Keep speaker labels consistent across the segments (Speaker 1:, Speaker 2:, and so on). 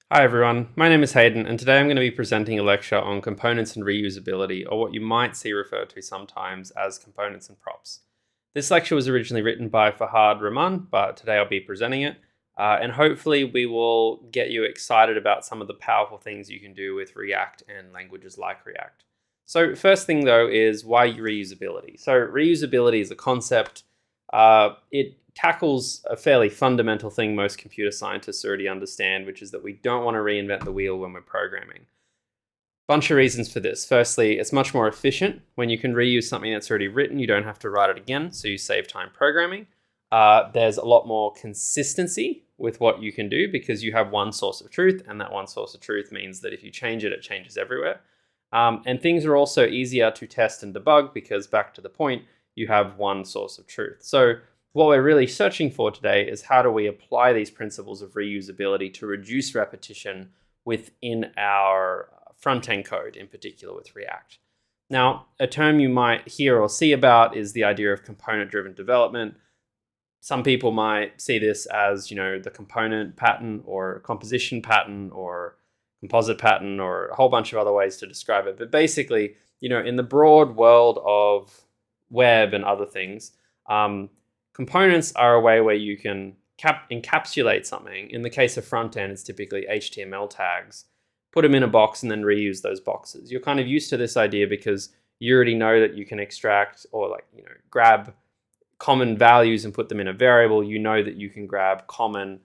Speaker 1: Hi everyone, my name is Hayden and today I'm going to be presenting a lecture on components and reusability, or what you might see referred to sometimes as components and props. This lecture was originally written by Fahad Rahman, but today I'll be presenting it, and hopefully we will get you excited about some of the powerful things you can do with React and languages like React. So first thing though is why reusability. So reusability is a concept. It tackles a fairly fundamental thing most computer scientists already understand, which is that we don't want to reinvent the wheel when we're programming. Bunch of reasons for this. Firstly, it's much more efficient. When you can reuse something that's already written, you don't have to write it again, so you save time programming. There's a lot more consistency with what you can do because you have one source of truth, and that one source of truth means that if you change it, it changes everywhere. And things are also easier to test and debug because, back to the point, you have one source of truth. So what we're really searching for today is how do we apply these principles of reusability to reduce repetition within our front-end code, in particular with React. Now, a term you might hear or see about is the idea of component-driven development. Some people might see this as, the component pattern or composition pattern or composite pattern or a whole bunch of other ways to describe it. But basically, in the broad world of web and other things, components are a way where you can encapsulate something. In the case of front end, it's typically HTML tags, put them in a box and then reuse those boxes. You're kind of used to this idea because you already know that you can extract or grab common values and put them in a variable. You know that you can grab common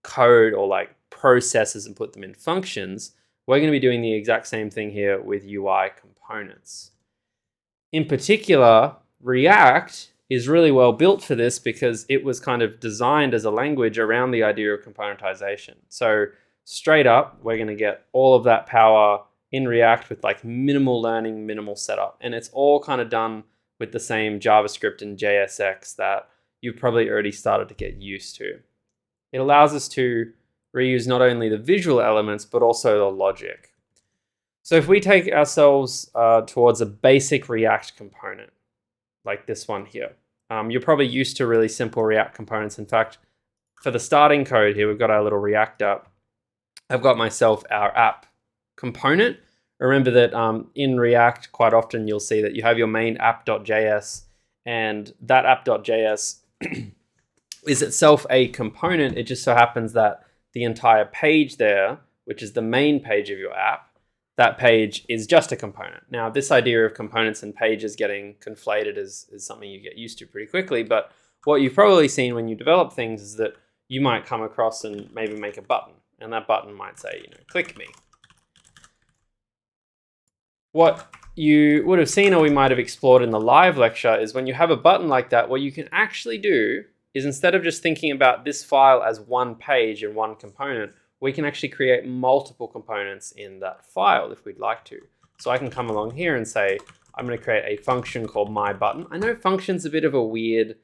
Speaker 1: code or processes and put them in functions. We're going to be doing the exact same thing here with UI components. In particular, React is really well built for this because it was kind of designed as a language around the idea of componentization. So straight up, we're going to get all of that power in React with minimal learning, minimal setup. And it's all kind of done with the same JavaScript and JSX that you've probably already started to get used to. It allows us to reuse not only the visual elements, but also the logic. So if we take ourselves towards a basic React component, like this one here, you're probably used to really simple React components. In fact, for the starting code here, we've got our little React app. I've got myself our app component. Remember that in React, quite often you'll see that you have your main app.js, and that app.js is itself a component. It just so happens that the entire page there, which is the main page of your app, that page is just a component. Now, this idea of components and pages getting conflated is something you get used to pretty quickly, but what you've probably seen when you develop things is that you might come across and maybe make a button, and that button might say, click me. What you would have seen, or we might have explored in the live lecture, is when you have a button like that, what you can actually do is, instead of just thinking about this file as one page and one component, we can actually create multiple components in that file if we'd like to. So I can come along here and say, I'm going to create a function called myButton. I know function's a bit of a weird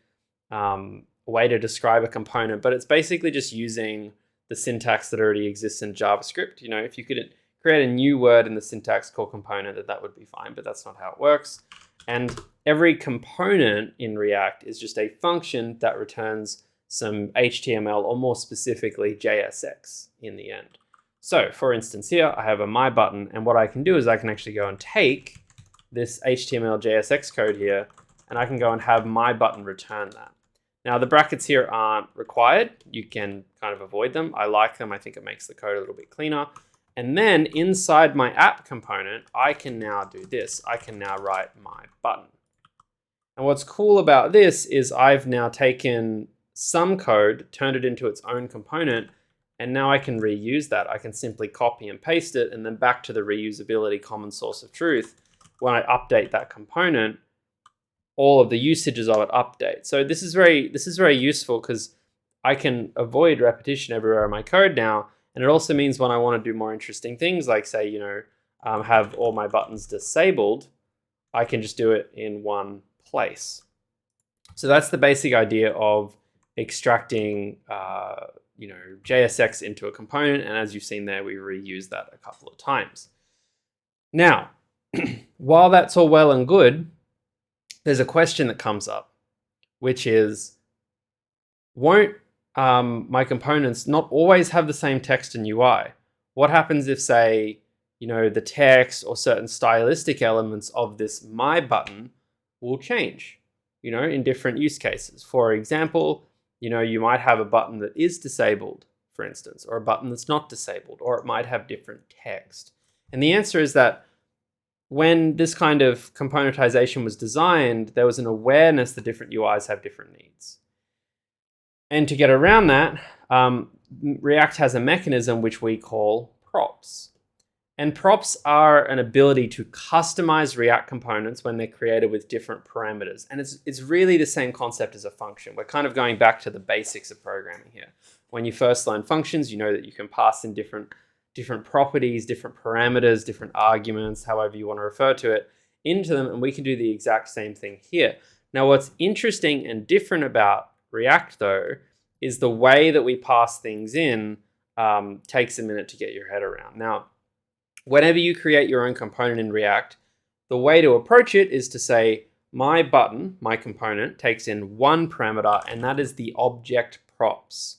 Speaker 1: way to describe a component, but it's basically just using the syntax that already exists in JavaScript. If you could create a new word in the syntax called component, that would be fine, but that's not how it works. And every component in React is just a function that returns some HTML, or more specifically JSX in the end. So for instance here, I have a my button, and what I can do is I can actually go and take this HTML JSX code here, and I can go and have my button return that. Now the brackets here aren't required. You can kind of avoid them. I like them. I think it makes the code a little bit cleaner. And then inside my app component, I can now do this. I can now write my button. And what's cool about this is I've now taken some code, turned it into its own component, and now I can reuse that. I can simply copy and paste it, and then back to the reusability common source of truth. When I update that component, all of the usages of it update. So this is very useful because I can avoid repetition everywhere in my code now, and it also means when I want to do more interesting things, like say, have all my buttons disabled, I can just do it in one place. So that's the basic idea of extracting JSX into a component, and as you've seen there, we reuse that a couple of times. Now, while that's all well and good, there's a question that comes up, which is, won't my components not always have the same text and UI? what happens if, say, the text or certain stylistic elements of this my button will change, in different use cases. For example, you might have a button that is disabled, for instance, or a button that's not disabled, or it might have different text. And the answer is that when this kind of componentization was designed, there was an awareness that different UIs have different needs. And to get around that, React has a mechanism which we call props. And props are an ability to customize React components when they're created with different parameters. And it's really the same concept as a function. We're kind of going back to the basics of programming here. When you first learn functions, you know that you can pass in different properties, different parameters, different arguments, however you want to refer to it, into them, and we can do the exact same thing here. Now, what's interesting and different about React, though, is the way that we pass things in takes a minute to get your head around. Now, whenever you create your own component in React, the way to approach it is to say, my button, my component, takes in one parameter, and that is the object props.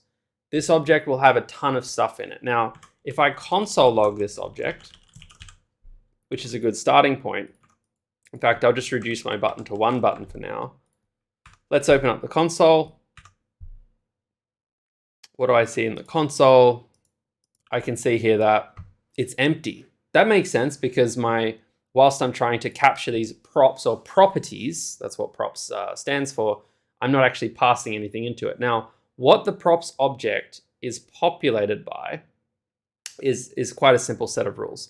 Speaker 1: This object will have a ton of stuff in it. Now, if I console log this object, which is a good starting point, in fact, I'll just reduce my button to one button for now. Let's open up the console. What do I see in the console? I can see here that it's empty. That makes sense because whilst I'm trying to capture these props or properties, that's what props stands for, I'm not actually passing anything into it. Now, what the props object is populated by is quite a simple set of rules.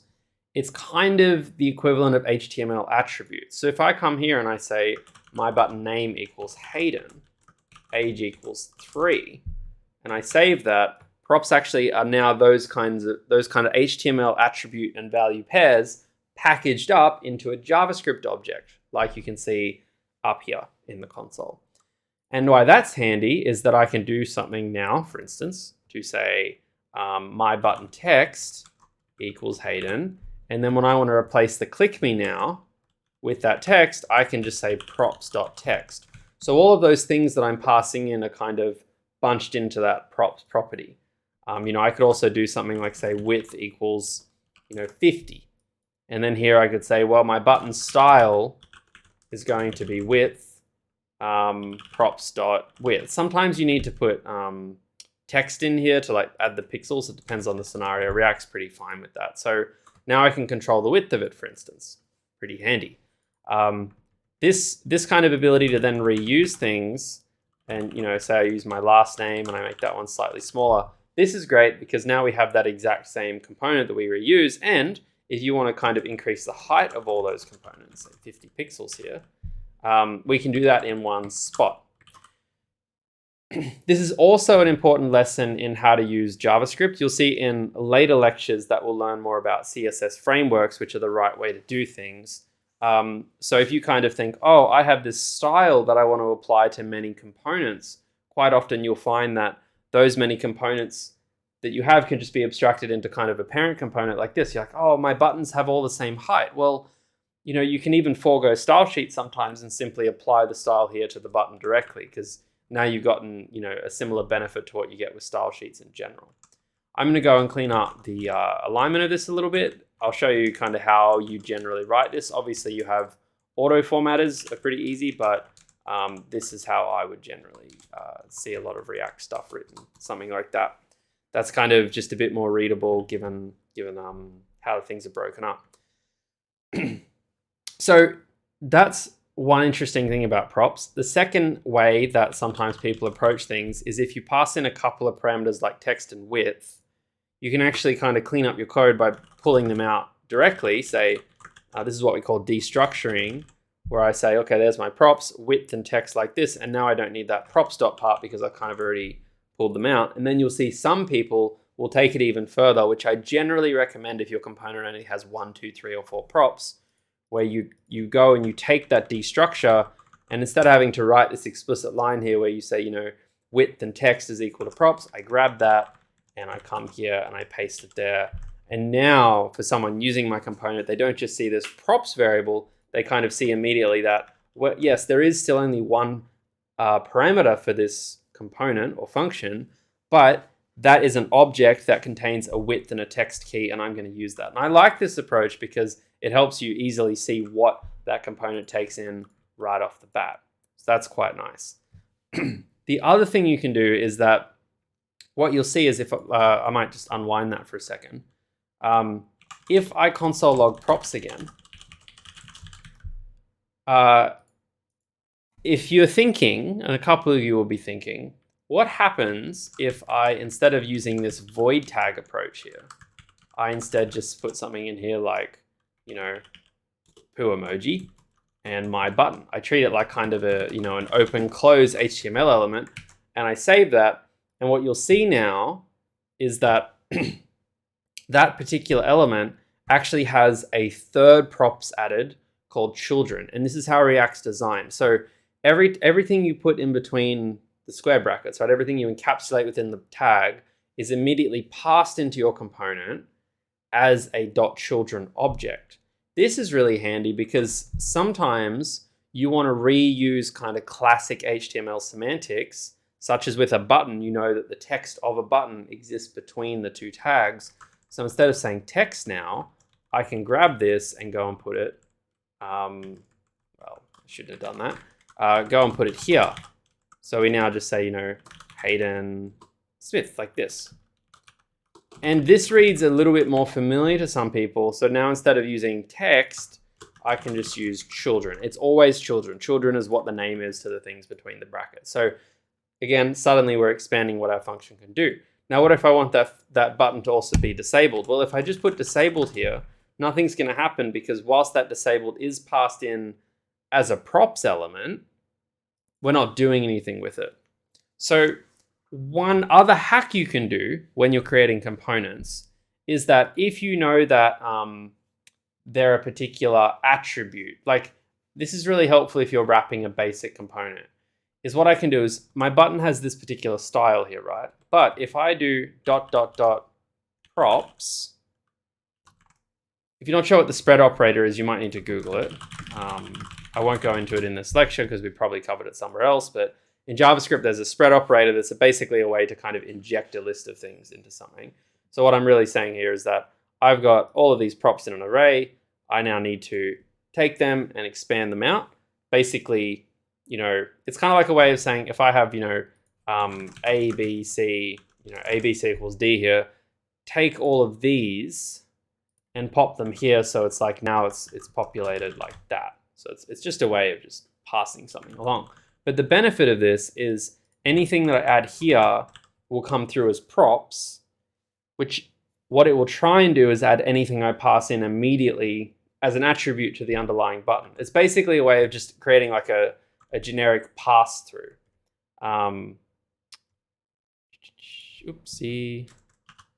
Speaker 1: It's kind of the equivalent of HTML attributes. So if I come here and I say my button name equals Hayden, age equals 3, and I save that, props actually are now those kind of HTML attribute and value pairs packaged up into a JavaScript object, like you can see up here in the console. And why that's handy is that I can do something now, for instance, to say my button text equals Hayden. And then when I want to replace the click me now with that text, I can just say props.text. So all of those things that I'm passing in are kind of bunched into that props property. I could also do something like say width equals 50. And then here I could say, well, my button style is going to be width, props.width. Sometimes you need to put text in here to add the pixels. It depends on the scenario. React's pretty fine with that. So now I can control the width of it, for instance. Pretty handy. This kind of ability to then reuse things and say I use my last name and I make that one slightly smaller. This is great because now we have that exact same component that we reuse, and if you want to kind of increase the height of all those components, like 50 pixels here, we can do that in one spot. This is also an important lesson in how to use JavaScript. You'll see in later lectures that we'll learn more about CSS frameworks, which are the right way to do things. So if you kind of think, oh, I have this style that I want to apply to many components, quite often you'll find that those many components that you have can just be abstracted into kind of a parent component like this. You're like, oh, my buttons have all the same height. Well, you can even forego style sheets sometimes and simply apply the style here to the button directly, because now you've gotten a similar benefit to what you get with style sheets in general. I'm going to go and clean up the alignment of this a little bit. I'll show you kind of how you generally write this. Obviously, you have auto formatters are pretty easy, but this is how I would generally see a lot of React stuff written, something like that. That's kind of just a bit more readable given how things are broken up. So that's one interesting thing about props. The second way that sometimes people approach things is if you pass in a couple of parameters like text and width, you can actually kind of clean up your code by pulling them out directly. Say, this is what we call destructuring, where I say, okay, there's my props, width and text like this, and now I don't need that props dot part because I kind of already pulled them out. And then you'll see some people will take it even further, which I generally recommend if your component only has 1, 2, 3, or 4 props, where you go and you take that destructure, and instead of having to write this explicit line here where you say, width and text is equal to props, I grab that and I come here and I paste it there. And now for someone using my component, they don't just see this props variable, they kind of see immediately that, well, yes, there is still only one parameter for this component or function, but that is an object that contains a width and a text key, and I'm going to use that. And I like this approach because it helps you easily see what that component takes in right off the bat. So that's quite nice. The other thing you can do is that what you'll see is if I might just unwind that for a second. If I console log props again, if you're thinking, and a couple of you will be thinking, what happens if I, instead of using this void tag approach here, I instead just put something in here like, you know, poo emoji and my button. I treat it like kind of a, you know, an open close HTML element, and I save that. And what you'll see now is that that particular element actually has a third props added called children. And this is how React's designed. So everything you put in between the square brackets, right? Everything you encapsulate within the tag is immediately passed into your component as a .children object. This is really handy because sometimes you want to reuse kind of classic HTML semantics, such as with a button. You know that the text of a button exists between the two tags. So instead of saying text now, I can grab this and go and put it, well, I shouldn't have done that. Go and put it here. So we now just say, you know, Hayden Smith, like this. And this reads a little bit more familiar to some people. So now instead of using text, I can just use children. It's always children. Children is what the name is to the things between the brackets. So again, suddenly we're expanding what our function can do. Now, what if I want that button to also be disabled? Well, if I just put disabled here, nothing's going to happen because whilst that disabled is passed in as a props element, we're not doing anything with it. So one other hack you can do when you're creating components is that if you know that they're a particular attribute, like this is really helpful if you're wrapping a basic component, is what I can do is my button has this particular style here, right? But if I do ... props, if you're not sure what the spread operator is, you might need to Google it. I won't go into it in this lecture because we probably covered it somewhere else, but in JavaScript, there's a spread operator that's basically a way to kind of inject a list of things into something. So what I'm really saying here is that I've got all of these props in an array. I now need to take them and expand them out. Basically, you know, it's kind of like a way of saying if I have, you know, A, B, C, you know, A, B, C equals D here, take all of these and pop them here. So it's like now it's populated like that. So it's just a way of just passing something along. But the benefit of this is anything that I add here will come through as props, which what it will try and do is add anything I pass in immediately as an attribute to the underlying button. It's basically a way of just creating like a generic pass through. Oopsie,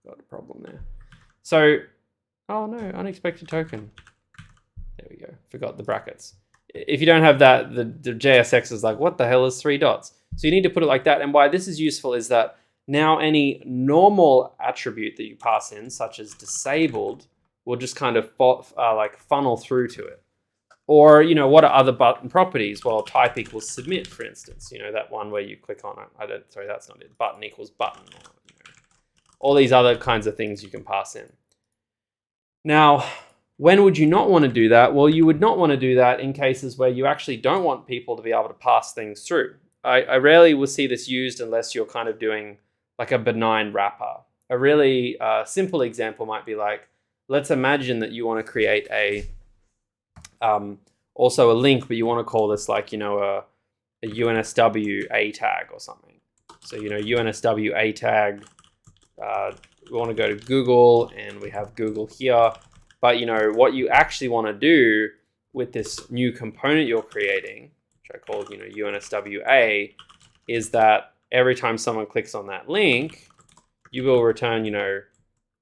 Speaker 1: got a problem there. So, oh no, unexpected token. There we go, forgot the brackets. If you don't have that, the JSX is like, what the hell is 3 dots? So you need to put it like that. And why this is useful is that now any normal attribute that you pass in, such as disabled, will just kind of like funnel through to it. Or, you know, what are other button properties? Well, type equals submit, for instance. You know, that one where you click on it. Sorry, that's not it. Button equals button. Or, you know, all these other kinds of things you can pass in. Now, when would you not want to do that? Well, you would not want to do that in cases where you actually don't want people to be able to pass things through. I rarely will see this used unless you're kind of doing like a benign wrapper. A really simple example might be like, let's imagine that you want to create a also a link, but you want to call this like, you know, a UNSW A tag or something. So, you know, UNSW A tag, we want to go to Google and we have Google here. But, you know, what you actually want to do with this new component you're creating, which I called, you know, UNSWA, is that every time someone clicks on that link, you will return, you know,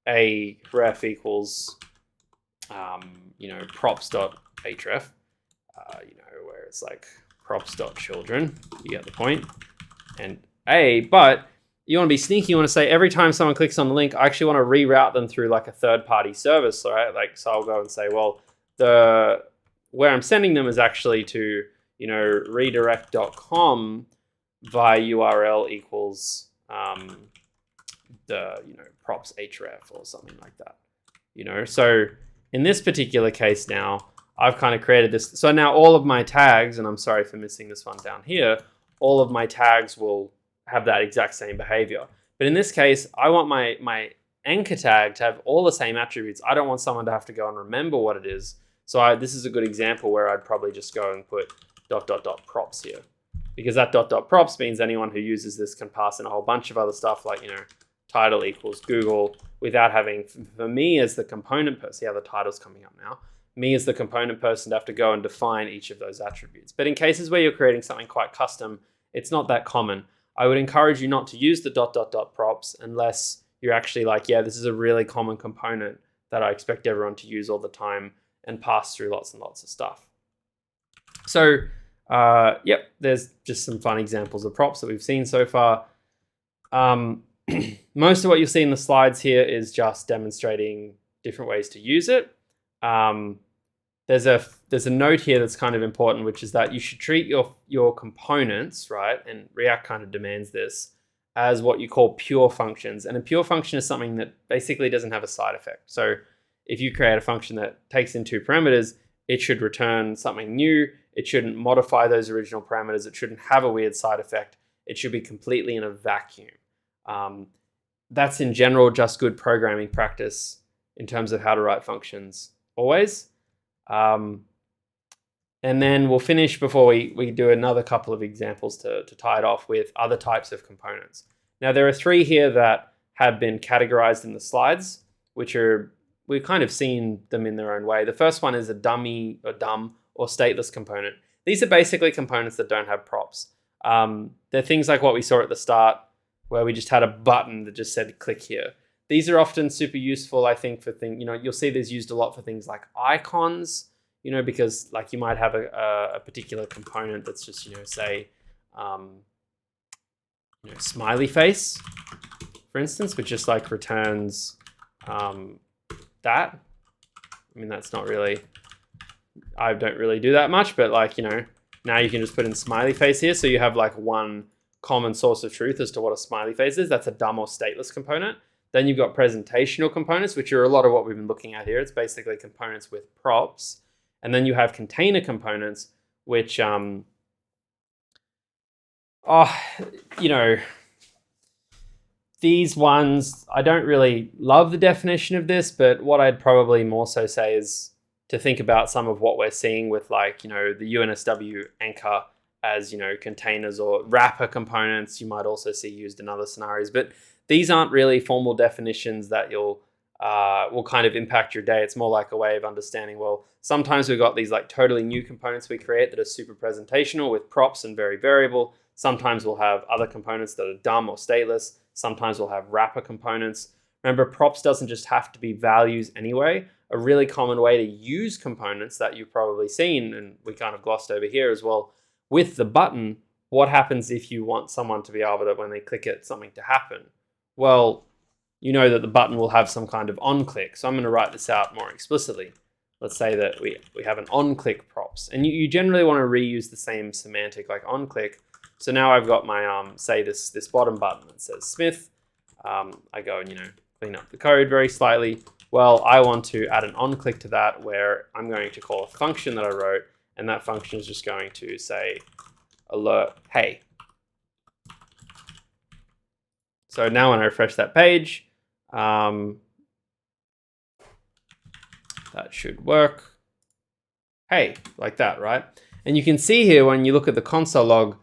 Speaker 1: a ref equals, you know, props.href, you know, where it's like props.children, you get the point, and a, but you want to be sneaky. You want to say every time someone clicks on the link, I actually want to reroute them through like a third-party service, right? Like, so I'll go and say, well, where I'm sending them is actually to, you know, redirect.com via URL equals the, props href or something like that, So in this particular case now, I've kind of created this. So now all of my tags, and I'm sorry for missing this one down here, all of my tags will have that exact same behavior. But in this case, I want my anchor tag to have all the same attributes. I don't want someone to have to go and remember what it is. So this is a good example where I'd probably just go and put ... props here. Because that ... props means anyone who uses this can pass in a whole bunch of other stuff like, title equals Google without having, for me as the component person, see how the title's coming up now, me as the component person to have to go and define each of those attributes. But in cases where you're creating something quite custom, it's not that common. I would encourage you not to use the ... props unless you're actually like, yeah, this is a really common component that I expect everyone to use all the time and pass through lots and lots of stuff. So, yep, there's just some fun examples of props that we've seen so far. Most of what you'll see in the slides here is just demonstrating different ways to use it. There's a note here that's kind of important, which is that you should treat your components, right? And React kind of demands this, as what you call pure functions. And a pure function is something that basically doesn't have a side effect. So if you create a function that takes in 2 parameters, it should return something new. It shouldn't modify those original parameters. It shouldn't have a weird side effect. It should be completely in a vacuum. That's in general just good programming practice in terms of how to write functions always. And then we'll finish before we do another couple of examples to tie it off with other types of components. Now there are 3 here that have been categorized in the slides, which are, we've kind of seen them in their own way. The first one is a dummy or dumb or stateless component. These are basically components that don't have props. They're things like what we saw at the start, where we just had a button that just said click here. These are often super useful, I think, for things, you'll see these used a lot for things like icons, because like you might have a particular component that's just, say, smiley face, for instance, which just like returns that. I mean, that's not really, I don't really do that much, but like, now you can just put in smiley face here. So you have like one common source of truth as to what a smiley face is. That's a dumb or stateless component. Then you've got presentational components, which are a lot of what we've been looking at here. It's basically components with props. And then you have container components, which, these ones, I don't really love the definition of this, but what I'd probably more so say is to think about some of what we're seeing with like, the UNSW anchor as, containers or wrapper components. You might also see used in other scenarios, but these aren't really formal definitions that will kind of impact your day. It's more like a way of understanding, well, sometimes we've got these like totally new components we create that are super presentational with props and very variable. Sometimes we'll have other components that are dumb or stateless. Sometimes we'll have wrapper components. Remember, props doesn't just have to be values anyway. A really common way to use components that you've probably seen, and we kind of glossed over here as well, with the button, what happens if you want someone to be able to, when they click it, something to happen? Well, you know that the button will have some kind of on-click. So I'm going to write this out more explicitly. Let's say that we have an on-click props. And you generally want to reuse the same semantic like on-click. So now I've got my, say this bottom button that says Smith. I go and, clean up the code very slightly. Well, I want to add an on-click to that where I'm going to call a function that I wrote. And that function is just going to say alert, hey. So now when I refresh that page, that should work. Hey, like that, right? And you can see here when you look at the console log,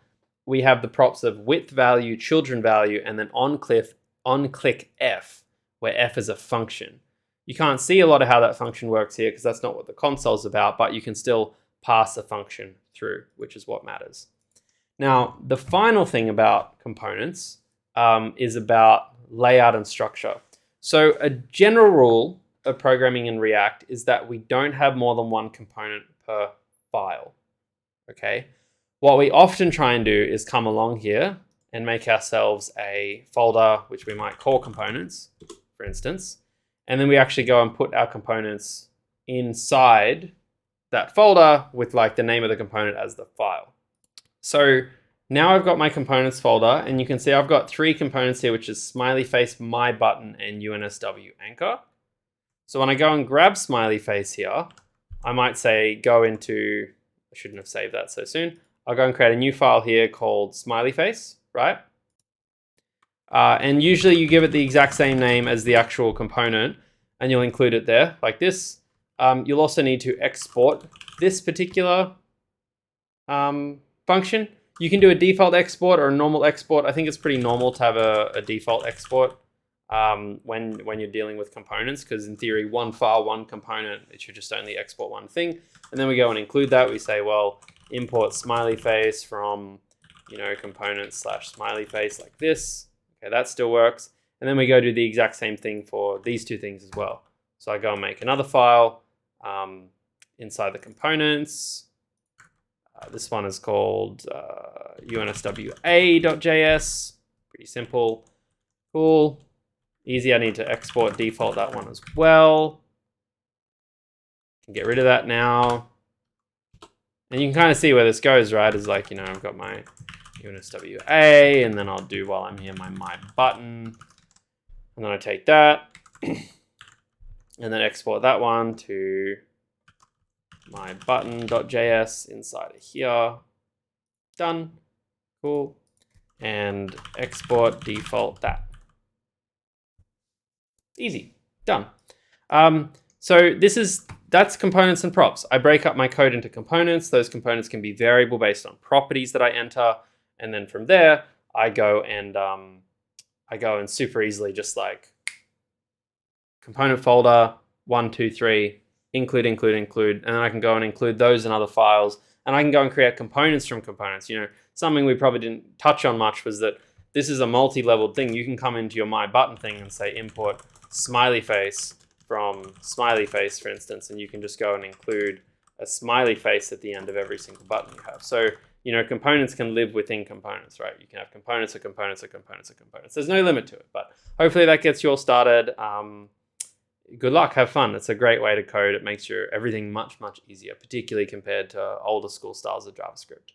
Speaker 1: we have the props of width value, children value, and then on-click F, where F is a function. You can't see a lot of how that function works here because that's not what the console is about, but you can still pass a function through, which is what matters. Now, the final thing about components is about layout and structure. So a general rule of programming in React is that we don't have more than one component per file, okay? What we often try and do is come along here and make ourselves a folder, which we might call components, for instance, and then we actually go and put our components inside that folder with like the name of the component as the file. So Now I've got my components folder, and you can see I've got 3 components here, which is smiley face, my button, and UNSW anchor. So when I go and grab smiley face here, I might say go into, I shouldn't have saved that so soon. I'll go and create a new file here called smiley face, right? And usually you give it the exact same name as the actual component, and you'll include it there like this. You'll also need to export this particular function. You can do a default export or a normal export. I think it's pretty normal to have a default export when you're dealing with components, because in theory, one file, one component, it should just only export one thing. And then we go and include that. We say, well, import smiley face from, component/smiley face like this. Okay, that still works. And then we go do the exact same thing for these 2 things as well. So I go and make another file inside the components. This one is called unswa.js. Pretty simple. Cool. Easy. I need to export default that one as well. Can get rid of that now. And you can kind of see where this goes, right? Is like, I've got my unswa, and then I'll do, while I'm here, my button. And then I take that and then export that one to my button.js inside of here. Done. Cool. And export default that. Easy. Done. So that's components and props. I break up my code into components. Those components can be variable based on properties that I enter. And then from there, I go and super easily just like component folder, 1, 2, 3, include, and then I can go and include those in other files, and I can go and create components from components. Something we probably didn't touch on much was that this is a multi-leveled thing. You can come into your my button thing and say import smiley face from smiley face, for instance, and you can just go and include a smiley face at the end of every single button you have. So, components can live within components, right? You can have components of components of components of components. There's no limit to it, but hopefully that gets you all started. Good luck, have fun. It's a great way to code. It makes everything much, much easier, particularly compared to older school styles of JavaScript.